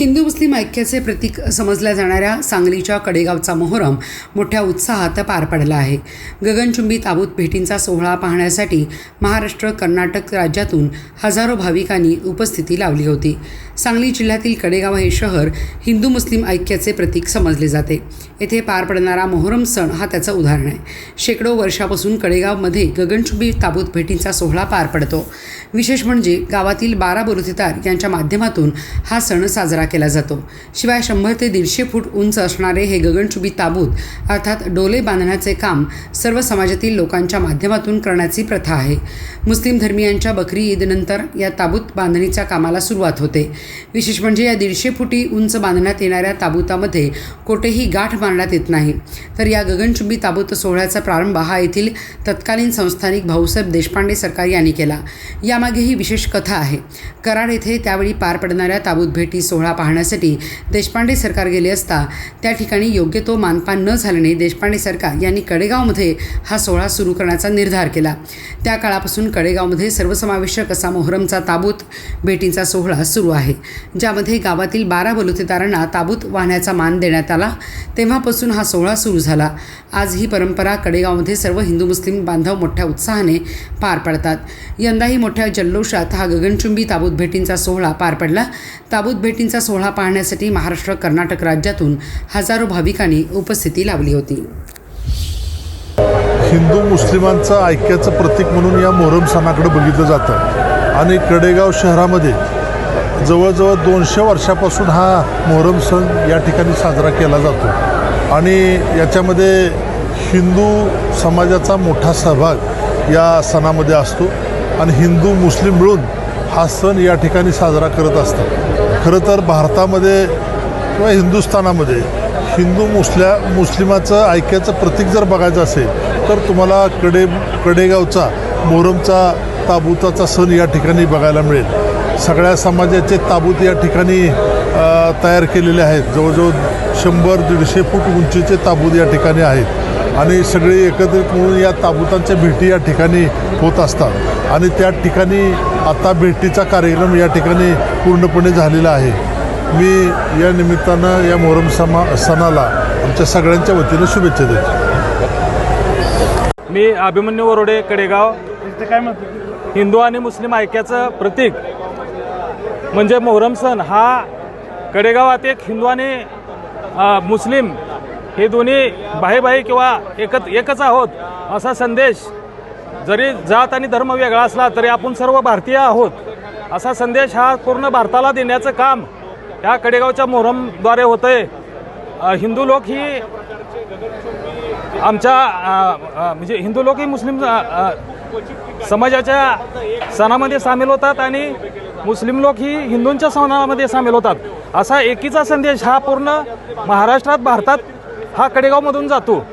हिंदू मुस्लिम ऐक्याचे प्रतीक समजल्या जाणाऱ्या सांगलीच्या कडेगावचा मोहरम मोठ्या उत्साहात पार पडला आहे। गगनचुंबी ताबूत भेटींचा सोहळा पाहण्यासाठी महाराष्ट्र कर्नाटक राज्यातून हजारो भाविकांनी उपस्थिती लावली होती। सांगली जिल्ह्यातील कडेगाव हे शहर हिंदू मुस्लिम ऐक्याचे प्रतीक समजले जाते। येथे पार पडणारा मोहरम सण हा त्याचं उदाहरण आहे। शेकडो वर्षापासून कडेगावमध्ये गगनचुंबी ताबूत भेटींचा सोहळा पार पडतो। विशेष म्हणजे गावातील 12 बलुतेदार यांच्या माध्यमातून हा सण साजरा केला जातो। शिवाय 100 ते 150 फूट उंच असणारे हे गगनचुंबी ताबूत अर्थात डोले बांधण्याचे काम सर्व समाजातील लोकांच्या माध्यमातून करण्याची प्रथा आहे। मुस्लिम धर्मियांच्या बकरी ईदनंतर या ताबूत बांधणीच्या कामाला सुरुवात होते। विशेष म्हणजे या 150 फुटी उंच बांधण्यात येणाऱ्या ताबूतामध्ये कोठेही गाठ मारण्यात येत नाही। तर या गगनचुंबी ताबूत सोहळ्याचा प्रारंभ हा येथील तत्कालीन संस्थानिक भाऊसाहेब देशपांडे सरकार यांनी केला। यामागे ही विशेष कथा आहे। कराड येथे त्यावेळी पार पडणाऱ्या ताबूत भेटी सोहळा पाहण्यासाठी देशपांडे सरकार गेले असता त्या ठिकाणी योग्य तो मानपान न झाल्याने देशपांडे सरकार यांनी कडेगावमध्ये हा सोहळा सुरू करण्याचा निर्धार केला। त्या काळापासून कडेगावमध्ये सर्वसमावेशक असा मोहरमचा ताबूत भेटींचा सोहळा सुरू आहे, ज्यामध्ये गावातील 12 बलुतेदारांना ताबूत वाहण्याचा मान देण्यात आला। तेव्हापासून हा सोहळा सुरू झाला। आज ही परंपरा कडेगावमध्ये सर्व हिंदू मुस्लिम बांधव मोठ्या उत्साहाने पार पडतात। यंदाही मोठ्या जल्लोषात हा गगनचुंबी ताबूत भेटींचा सोहळा पार पडला। ताबूत भेटींचा सोहळा पाहण्यासाठी महाराष्ट्र कर्नाटक राज्यातून हजारो भाविकांनी उपस्थिती लावली होती। हिंदू मुस्लिमांचं ऐक्याचं प्रतीक म्हणून या मोहरम सणाकडे बघितलं जातं आणि कडेगाव शहरामध्ये जवळजवळ 200 वर्षापासून हा मोहरम सण या ठिकाणी साजरा केला जातो आणि याच्यामध्ये हिंदू समाजाचा मोठा सहभाग या सणामध्ये असतो आणि हिंदू मुस्लिम मिळून हा सण या ठिकाणी साजरा करत असतात। खरं तर भारतामध्ये किंवा हिंदुस्थानामध्ये हिंदू मुस्लिमाचं ऐक्याचं प्रतीक जर बघायचं असेल तर तुम्हाला कडेगावचा मोहरमचा ताबूताचा सण या ठिकाणी बघायला मिळेल। सगळ्या समाजाचे ताबूत या ठिकाणी तयार केलेले आहेत। जवळजवळ 100-150 फूट उंचीचे ताबूत या ठिकाणी आहेत आणि सगळे एकत्रित मिळून या ताबूतांच्या भेटी या ठिकाणी होत असतात आणि त्या ठिकाणी आता भेटीचा कार्यक्रम या ठिकाणी पूर्णपणे झालेला आहे। मी या निमित्तानं या मोहरम सणाला आमच्या सगळ्यांच्या वतीनं शुभेच्छा देतो। मी अभिमन्यू वरोडे, कडेगाव। हिंदू आणि मुस्लिम ऐक्याचं प्रतीक म्हणजे मोहरम सण हा कडेगावात एक हिंदू आणि मुस्लिम हे दोन्ही भाई किंवा एकच आहोत असा संदेश, जरी जात आणि धर्म वेगळा असला तरी आपण सर्व भारतीय आहोत असा संदेश हा पूर्ण भारताला देण्याचं काम ह्या कडेगावच्या मोहरमद्वारे होतंय। हिंदू लोक ही आमच्या म्हणजे हिंदू लोक ही मुस्लिम समाजाच्या सणामध्ये सामील होतात आणि मुस्लिम लोक ही हिंदूंच्या सणामध्ये सामील होतात। असा एकीचा संदेश हा पूर्ण महाराष्ट्रात, भारतात हा कडेगावमधून जातो।